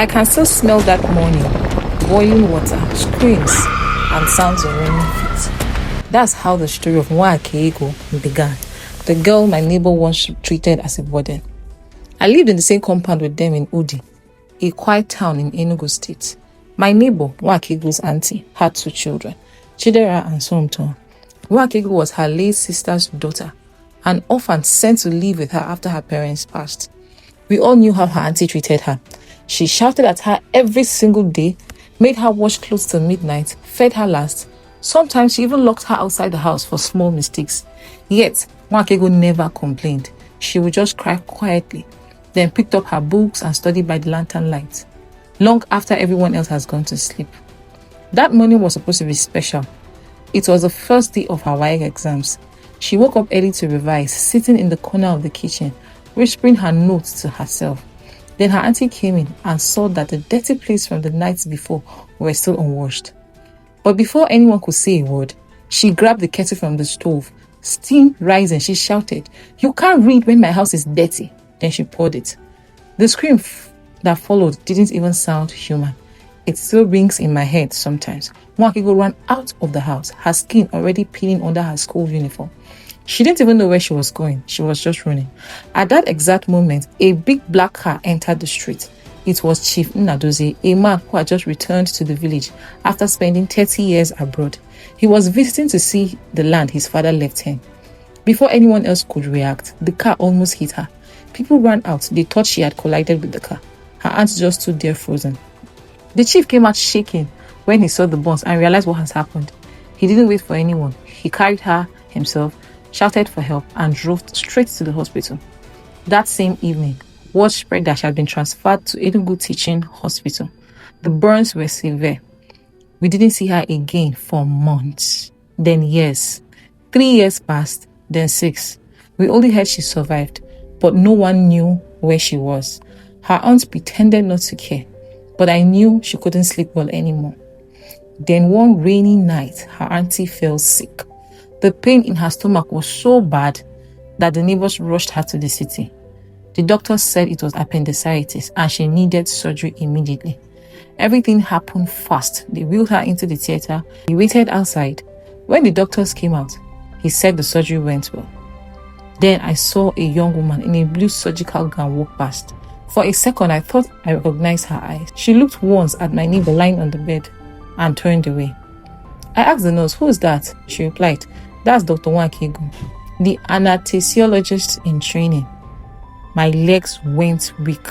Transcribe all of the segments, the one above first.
I can still smell that morning, boiling water, screams, and sounds of running feet. That's how the story of Nwakaego began, the girl my neighbor once treated as a burden. I lived in the same compound with them in Udi, a quiet town in Enugu State. My neighbor, Nwakaego's auntie, had 2 children, Chidera and Somton. Nwakaego was her late sister's daughter, an orphan sent to live with her after her parents passed. We all knew how her auntie treated her. She shouted at her every single day, made her wash clothes till midnight, fed her last. Sometimes she even locked her outside the house for small mistakes. Yet, Nwakaego never complained. She would just cry quietly, then picked up her books and studied by the lantern light, long after everyone else has gone to sleep. That morning was supposed to be special. It was the first day of her WAEC exams. She woke up early to revise, sitting in the corner of the kitchen, whispering her notes to herself. Then her auntie came in and saw that the dirty plates from the nights before were still unwashed. But before anyone could say a word, she grabbed the kettle from the stove. Steam rising, she shouted, "You can't read when my house is dirty." Then she poured it. The scream that followed didn't even sound human. It still rings in my head sometimes. Nwakaego ran out of the house, her skin already peeling under her school uniform. She didn't even know where she was going. She was just running. At that exact moment, a big black car entered the street. It was Chief Nnadozie, a man who had just returned to the village after spending 30 years abroad. He was visiting to see the land his father left him. Before anyone else could react, the car almost hit her. People ran out. They thought she had collided with the car. Her aunt just stood there frozen. The chief came out shaking when he saw the bones and realized what has happened. He didn't wait for anyone. He carried her himself, shouted for help, and drove straight to the hospital. That same evening, word spread that she had been transferred to Enugu Teaching Hospital. The burns were severe. We didn't see her again for months, then years. 3 years passed, then 6. We only heard she survived, but no one knew where she was. Her aunt pretended not to care, but I knew she couldn't sleep well anymore. Then one rainy night, her auntie fell sick. The pain in her stomach was so bad that the neighbors rushed her to the city. The doctors said it was appendicitis and she needed surgery immediately. Everything happened fast. They wheeled her into the theater. We waited outside. When the doctors came out, he said the surgery went well. Then I saw a young woman in a blue surgical gown walk past. For a second, I thought I recognized her eyes. She looked once at my neighbor lying on the bed and turned away. I asked the nurse, "Who is that?" She replied, "That's Dr. Nwakaego, the anesthesiologist in training." My legs went weak.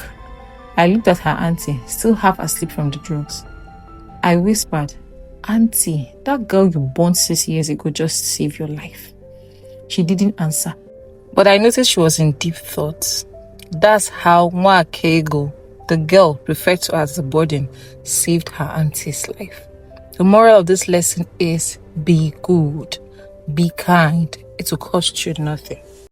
I looked at her auntie, still half asleep from the drugs. I whispered, "Auntie, that girl you born 6 years ago just saved your life." She didn't answer, but I noticed she was in deep thoughts. That's how Nwakaego, the girl referred to as the burden, saved her auntie's life. The moral of this lesson is be good, be kind. It will cost you nothing.